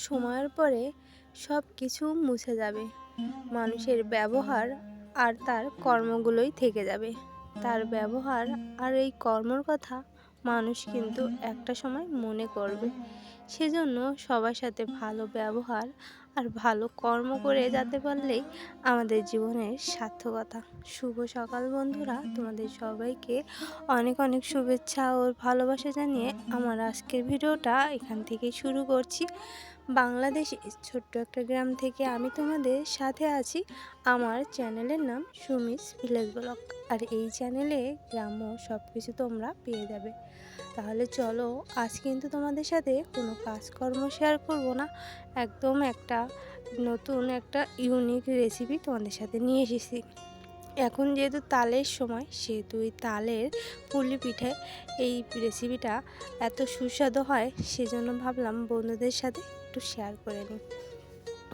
সময়ের পরে সব কিছু মুছে যাবে। মানুষের ব্যবহার আর তার কর্মগুলোই থেকে যাবে। তার ব্যবহার আর এই কর্মর কথা মানুষ কিন্তু একটা সময় মনে করবে। সেজন্য সবার সাথে ভালো ব্যবহার আর ভালো কর্ম করে যেতে পারলেই আমাদের জীবনের সার্থকতা। শুভ সকাল বন্ধুরা, তোমাদের সবাইকে অনেক অনেক শুভেচ্ছা ও ভালোবাসা জানিয়ে আমার আজকের ভিডিওটা এখান থেকেই শুরু করছি। বাংলাদেশের ছোট্ট একটা গ্রাম থেকে আমি তোমাদের সাথে আছি। আমার চ্যানেলের নাম সুমিস ভিলেজ ব্লগ, আর এই চ্যানেলে গ্রাম্য সব কিছু তোমরা পেয়ে যাবে। তাহলে চলো, আজ কিন্তু তোমাদের সাথে কোনো কাজকর্ম শেয়ার করব না, একদম একটা নতুন একটা ইউনিক রেসিপি তোমাদের সাথে নিয়ে এসেছি। এখন যেহেতু তালের সময়, সেহেতু এই তালের পুলি পিঠে এই রেসিপিটা এত সুস্বাদু হয়, সেজন্য ভাবলাম বন্ধুদের সাথে একটু শেয়ার করে নিই।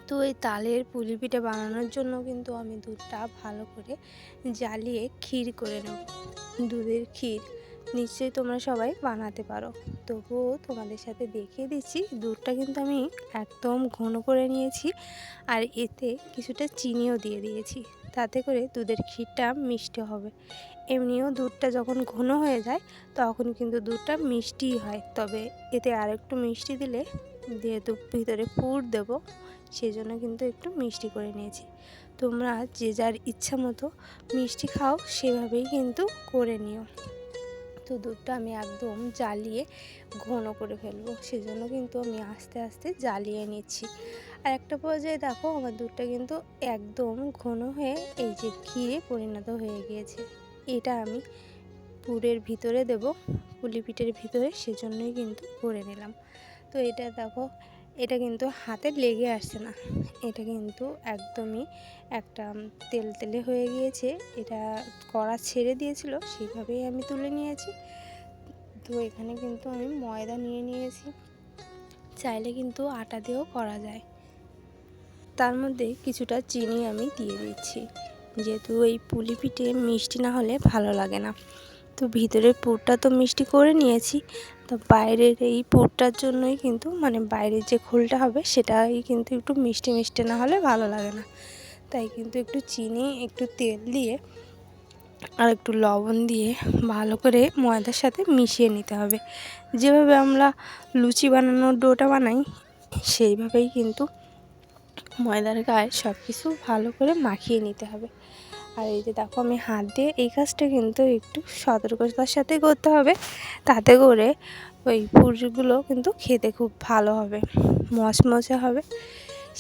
তো এই তালের পুলি পিঠে বানানোর জন্য কিন্তু আমি দুধটা ভালো করে জ্বালিয়ে ক্ষীর করে নেব। দুধের ক্ষীর নিশ্চয়ই তোমরা সবাই বানাতে পারো, তবুও তোমাদের সাথে দেখিয়ে দিচ্ছি। দুধটা কিন্তু আমি একদম ঘন করে নিয়েছি, আর এতে কিছুটা চিনিও দিয়ে দিয়েছি, তাতে করে দুধের ক্ষীরটা মিষ্টি হবে। এমনিও দুধটা যখন ঘন হয়ে যায় তখন কিন্তু দুধটা মিষ্টিই হয়, তবে এতে আর একটু মিষ্টি দিলে, যেহেতু ভিতরে পুর দেব, সেজন্য কিন্তু একটু মিষ্টি করে নিয়েছি। তোমরা যে যার ইচ্ছা মতো মিষ্টি খাও সেভাবেই কিন্তু করে নিও। তো দুধটা আমি একদম জ্বালিয়ে ঘন করে ফেলবো, সেজন্য কিন্তু আমি আস্তে আস্তে জ্বালিয়ে নিচ্ছি। আর একটা পর্যায়ে দেখো, আমার দুধটা কিন্তু একদম ঘন হয়ে এই যে ক্ষীরে পরিণত হয়ে গিয়েছে। এটা আমি পুরের ভিতরে দেব, পুলি পিঠের ভিতরে, সেজন্যই কিন্তু করে নিলাম। তো এটা দেখো, এটা কিন্তু হাতে লেগে আসছে না, এটা কিন্তু একদমই একটা তেল তেলে হয়ে গিয়েছে। এটা কড়া ছেড়ে দিয়েছিল, সেইভাবেই আমি তুলে নিয়েছি। তো এখানে কিন্তু আমি ময়দা নিয়ে নিয়েছি, চাইলে কিন্তু আটা দিয়েও করা যায়। তার মধ্যে কিছুটা চিনি আমি দিয়ে দিচ্ছি, যেহেতু এই পুলি পিঠে মিষ্টি না হলে ভালো লাগে না। তো ভিতরের পুরটা তো মিষ্টি করে নিয়েছি, তো বাইরের এই পুরটার জন্যই কিন্তু, মানে বাইরের যে খোলটা হবে সেটাই কিন্তু একটু মিষ্টি মিষ্টি না হলে ভালো লাগে না। তাই কিন্তু একটু চিনি, একটু তেল দিয়ে আর একটু লবণ দিয়ে ভালো করে ময়দার সাথে মিশিয়ে নিতে হবে। যেভাবে আমরা লুচি বানানোর ডোটা বানাই, সেইভাবেই কিন্তু ময়দার গায়ে সব কিছু ভালো করে মাখিয়ে নিতে হবে। আর এই যে দেখো, আমি হাত দিয়ে এই কাজটা কিন্তু একটু সতর্কতার সাথে করতে হবে, তাতে করে ওই পুরগুলো কিন্তু খেতে খুব ভালো হবে, মচমচে হবে।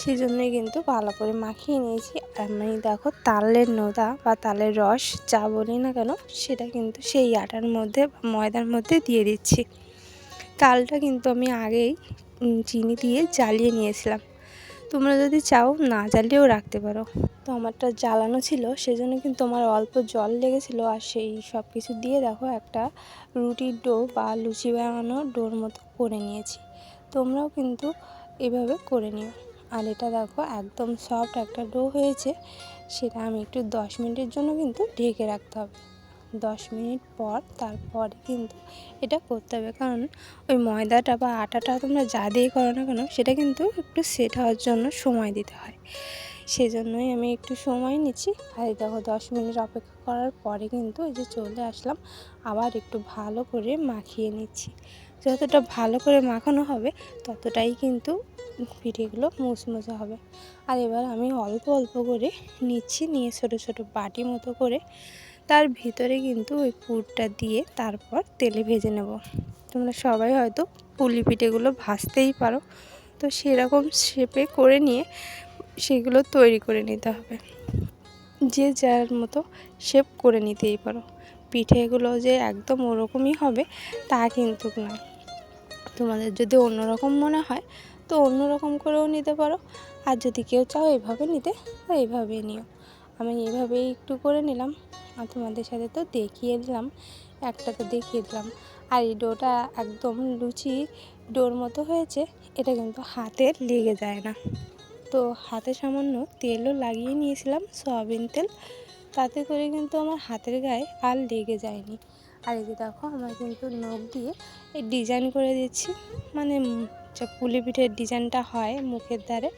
সেই জন্যই কিন্তু ভালো করে মাখিয়ে নিয়েছি। আমি দেখো, তালের নোদা বা তালের রস যা বলি না কেন, সেটা কিন্তু সেই আটার মধ্যে, ময়দার মধ্যে দিয়ে দিচ্ছি। তালটা কিন্তু আমি আগেই চিনি দিয়ে জ্বালিয়ে নিয়েছিলাম, তোমরা যদি চাও না জ্বালিয়েও রাখতে পারো। তো আমারটা জ্বালানো ছিল, সেজন্য কিন্তু আমার অল্প জল লেগেছিলো। আর সেই সব কিছু দিয়ে দেখো একটা রুটির ডো বা লুচি বানানোর ডোর মতো করে নিয়েছি। তোমরাও কিন্তু এভাবে করে নিও। আর এটা দেখো, একদম সফট একটা ডো হয়েছে। সেটা আমি একটু 10 মিনিটের জন্য কিন্তু ঢেকে রাখতে হবে। 10 মিনিট পর তারপরে কিন্তু এটা করতে হবে, কারণ ওই ময়দাটা বা আটাটা তোমরা যা দিয়ে করো না কেন, সেটা কিন্তু একটু সেট হওয়ার জন্য সময় দিতে হয়। সেজন্যই আমি একটু সময় নিচ্ছি। আর দেখো, 10 মিনিট অপেক্ষা করার পরে কিন্তু এই যে চলে আসলাম, আবার একটু ভালো করে মাখিয়ে নিচ্ছি। যতটা ভালো করে মাখানো হবে ততটাই কিন্তু পিঠেগুলো মুচমুচে হবে। আর এবার আমি অল্প অল্প করে নিচ্ছি, নিয়ে ছোটো ছোটো বাটি মতো করে তার ভিতরে কিন্তু ওই পুরটা দিয়ে তারপর তেলে ভেজে নেব। তোমরা সবাই হয়তো পুলি পিঠেগুলো ভাজতেই পারো, তো সেরকম শেপে করে নিয়ে সেগুলো তৈরি করে নিতে হবে। যে যার মতো শেপ করে নিতেই পারো। পিঠেগুলো যে একদম ওরকমই হবে তা কিন্তু না। তোমাদের যদি অন্যরকম মনে হয় তো অন্যরকম করেও নিতে পারো, আর যদি কেউ চাও এইভাবে নিতে তো এইভাবে নিও। আমি এইভাবেই একটু করে নিলাম, আর তোমাদের সাথে তো দেখিয়ে দিলাম, একটা তো দেখিয়ে দিলাম। আর এই ডোটা একদম লুচি ডোর মতো হয়েছে, এটা কিন্তু হাতে লেগে যায় না। তো হাতে সামান্য তেলও লাগিয়ে নিয়েছিলাম, সয়াবিন তেল, তাতে করে কিন্তু আমার হাতের গায়ে আর লেগে যায়নি। আর এই যে দেখো, আমার কিন্তু নখ দিয়ে এই ডিজাইন করে দিচ্ছি, মানে যা পুলি পিঠের ডিজাইনটা হয় মুখের ধারে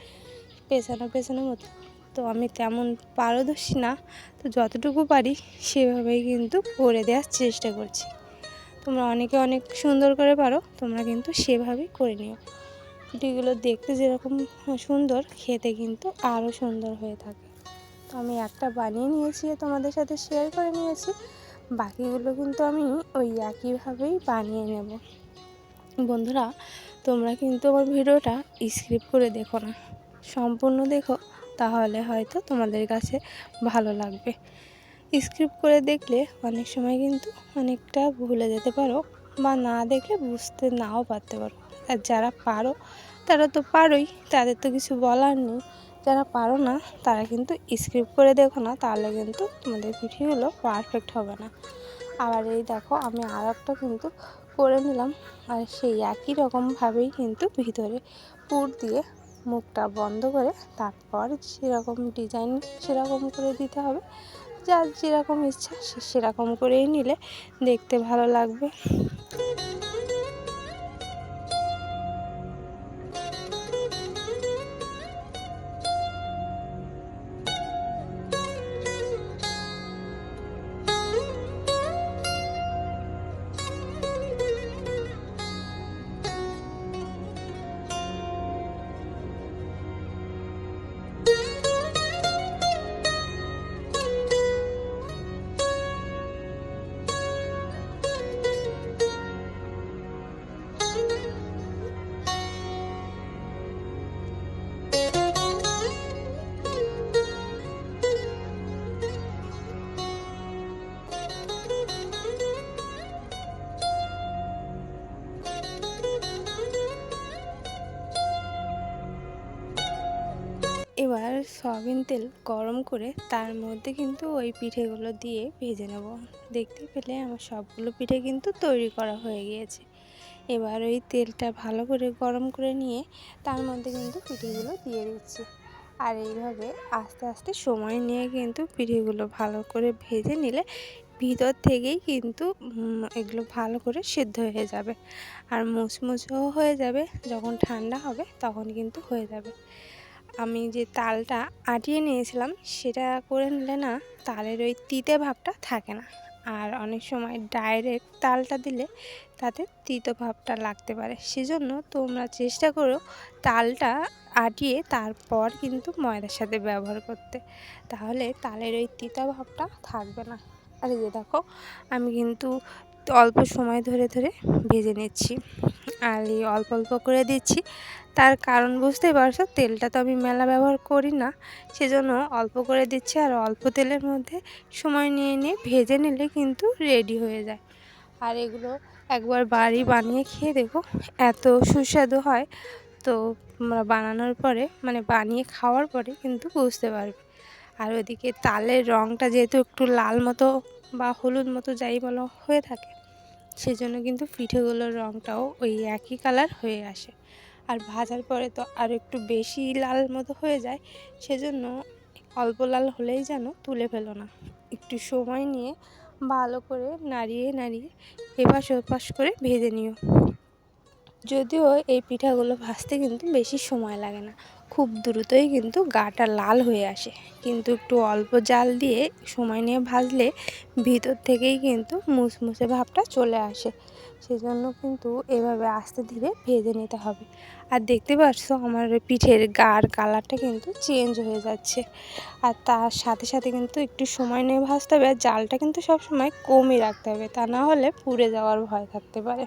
পেছানো পেছানো মতো, তো আমি তেমন পারদর্শী না, তো যতটুকু পারি সেভাবেই কিন্তু করে দেওয়ার চেষ্টা করছি। তোমরা অনেকে অনেক সুন্দর করে পারো, তোমরা কিন্তু সেভাবেই করে নিও। পিঠেগুলো দেখতে যেরকম সুন্দর, খেতে কিন্তু আরও সুন্দর হয়ে থাকে। তো আমি একটা বানিয়ে নিয়েছি, তোমাদের সাথে শেয়ার করে নিয়েছি, বাকিগুলো কিন্তু আমি ওই একইভাবেই বানিয়ে নেব। বন্ধুরা, তোমরা কিন্তু আমার ভিডিওটা স্কিপ করে দেখো না, সম্পূর্ণ দেখো, তাহলে হয়তো তোমাদের কাছে ভালো লাগবে। স্কিপ করে দেখলে অনেক সময় কিন্তু অনেকটা ভুলে যেতে পারো, বা না দেখলে বুঝতে নাও পারতে পারো। আর যারা পারো তারা তো পারোই, তাদের তো কিছু বলার নেই। যারা পারো না তারা কিন্তু স্কিপ করে দেখো না, তাহলে কিন্তু তোমাদের পিঠেগুলো পারফেক্ট হবে না। আবার এই দেখো, আমি আর একটা কিন্তু করে নিলাম, আর সেই একই রকমভাবেই কিন্তু ভিতরে পুর দিয়ে মুখটা বন্ধ করে তারপর যেরকম ডিজাইন সেরকম করে দিতে হবে। যার যেরকম ইচ্ছা সেরকম করেই নিলে দেখতে ভালো লাগবে। এবার সয়াবিন তেল গরম করে তার মধ্যে কিন্তু ওই পিঠেগুলো দিয়ে ভেজে নেব। দেখতে পেলে আমার সবগুলো পিঠে কিন্তু তৈরি করা হয়ে গিয়েছে। এবার ওই তেলটা ভালো করে গরম করে নিয়ে তার মধ্যে কিন্তু পিঠেগুলো দিয়ে দিচ্ছি। আর এইভাবে আস্তে আস্তে সময় নিয়ে কিন্তু পিঠেগুলো ভালো করে ভেজে নিলে ভিতর থেকেই কিন্তু এগুলো ভালো করে সিদ্ধ হয়ে যাবে, আর মুচমুচেও হয়ে যাবে। যখন ঠান্ডা হবে তখন কিন্তু হয়ে যাবে। আমি যে তালটা আটিয়ে নিয়েছিলাম সেটা করে নিলে না তালের ওই তিতে ভাবটা থাকে না, আর অনেক সময় ডাইরেক্ট তালটা দিলে তাতে তিতো ভাবটা লাগতে পারে। সেজন্য তোমরা চেষ্টা করো তালটা আটিয়ে তারপর কিন্তু ময়দার সাথে ব্যবহার করতে, তাহলে তালের ওই তিতা ভাবটা থাকবে না। আর এই যে দেখো, আমি কিন্তু অল্প সময় ধরে ধরে ভেজে নিচ্ছি, আর এই অল্প অল্প করে দিচ্ছি। তার কারণ বুঝতেই পারছো, তেলটা তো আমি মেলা ব্যবহার করি না, সেজন্য অল্প করে দিচ্ছি। আর অল্প তেলের মধ্যে সময় নিয়ে নিয়ে ভেজে নিলে কিন্তু রেডি হয়ে যায়। আর এগুলো একবার বাড়ি বানিয়ে খেয়ে দেখো, এত সুস্বাদু হয়। তো তোমরা বানানোর পরে মানে বানিয়ে খাওয়ার পরে কিন্তু বুঝতে পারবে। আর ওইদিকে তালের রঙটা যেহেতু একটু লাল মতো বা হলুদ মতো যাই বলো হয়ে থাকে, সেজন্য কিন্তু পিঠেগুলোর রঙটাও ওই একই কালার হয়ে আসে। আর ভাজার পরে তো আর একটু বেশি লাল মতো হয়ে যায়, সেজন্য অল্প লাল হলেই যেন তুলে ফেলো না, একটু সময় নিয়ে ভালো করে নাড়িয়ে নাড়িয়ে এপাশ ওপাশ করে ভেজে নিও। যদিও এই পিঠাগুলো ভাজতে কিন্তু বেশি সময় লাগে না, খুব দ্রুতই কিন্তু গাটা লাল হয়ে আসে, কিন্তু একটু অল্প জাল দিয়ে সময় নিয়ে ভাজলে ভিতর থেকেই কিন্তু মুচমুচে ভাবটা চলে আসে। সেজন্য কিন্তু এভাবে আস্তে ধীরে ভেজে নিতে হবে। আর দেখতে পাচ্ছ আমার পিঠের গার কালারটা কিন্তু চেঞ্জ হয়ে যাচ্ছে, আর তার সাথে সাথে কিন্তু একটু সময় নিয়ে ভাজতে হবে। আর জালটা কিন্তু সবসময় কমই রাখতে হবে, তা না হলে পুড়ে যাওয়ার ভয় থাকতে পারে।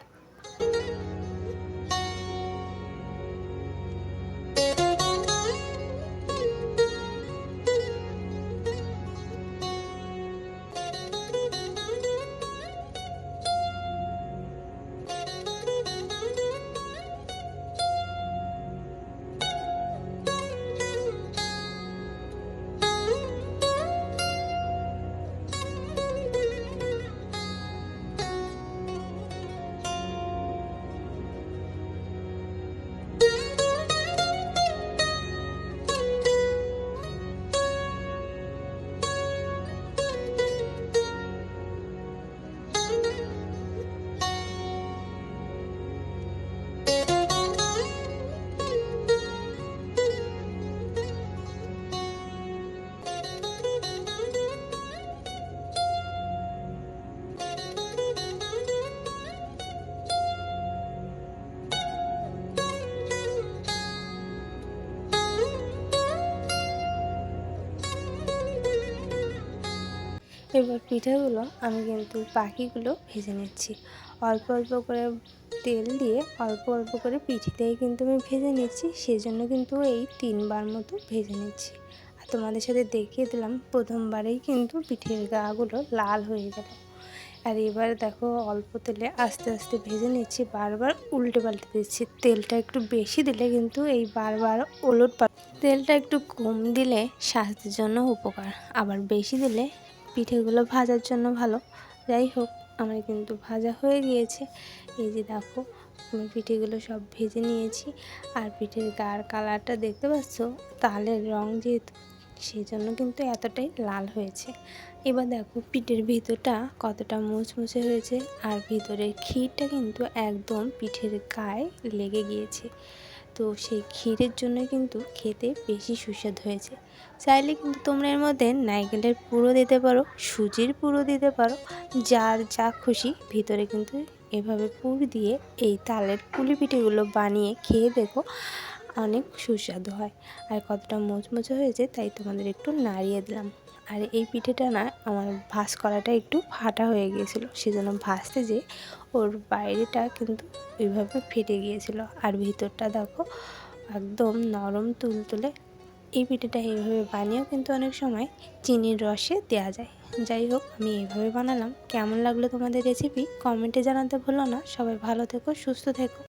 এবার পিঠেগুলো আমি কিন্তু বাকিগুলো ভেজে নিচ্ছি। অল্প অল্প করে তেল দিয়ে অল্প অল্প করে পিঠেটাই কিন্তু আমি ভেজে নিচ্ছি, সেজন্য কিন্তু এই 3 বার মতো ভেজে নিচ্ছি। আর তোমাদের সাথে দেখিয়ে দিলাম প্রথমবারেই কিন্তু পিঠের গাগুলো লাল হয়ে গেল। আর এবার দেখো অল্প তেলে আস্তে আস্তে ভেজে নিচ্ছি, বারবার উল্টে পাল্টে দিচ্ছি। তেলটা একটু বেশি দিলে কিন্তু এই বারবার ওলট পালট, তেলটা একটু কম দিলে স্বাস্থ্যের জন্য উপকার, আবার বেশি দিলে পিঠেগুলো ভাজার জন্য ভালো। যাই হোক, আমার কিন্তু ভাজা হয়ে গিয়েছে। এই যে দেখো, আমি পিঠেগুলো সব ভেজে নিয়েছি। আর পিঠের গার কালারটা দেখতে পাচ্ছ, তালের রং যেহেতু, সেই জন্য কিন্তু এতটাই লাল হয়েছে। এবার দেখো পিঠের ভিতরটা কতটা মুচমুচে হয়েছে, আর ভিতরের ক্ষীরটা কিন্তু একদম পিঠের গায়ে লেগে গিয়েছে। তো সেই ক্ষীরের জন্য কিন্তু খেতে বেশি সুস্বাদু হয়েছে। চাইলে কিন্তু তোমরা এর মধ্যে নারকেলের পুরো দিতে পারো, সুজির পুরো দিতে পারো, যার যা খুশি। ভিতরে কিন্তু এভাবে পুর দিয়ে এই তালের পুলি পিঠেগুলো বানিয়ে খেয়ে দেখো, অনেক সুস্বাদু হয়। আর কতটা মুচমুচে হয়েছে তাই তোমাদের একটু নাড়িয়ে দিলাম। আর এই পিঠেটা না, আমার ভাঁজ করাটা একটু ফাটা হয়ে গিয়েছিল, সেজন্য ভাজতে যেয়ে ওর বাইরেটা কিন্তু ওইভাবে ফেটে গিয়েছিল। আর ভিতরটা দেখো একদম নরম তুলতুলে। এই পিঠেটা এইভাবে বানিয়েও কিন্তু অনেক সময় চিনির রসে দেওয়া যায়। যাই হোক, আমি এইভাবে বানালাম। কেমন লাগলো তোমাদের রেসিপি কমেন্টে জানাতে ভুলো না। সবাই ভালো থেকো, সুস্থ থেকো।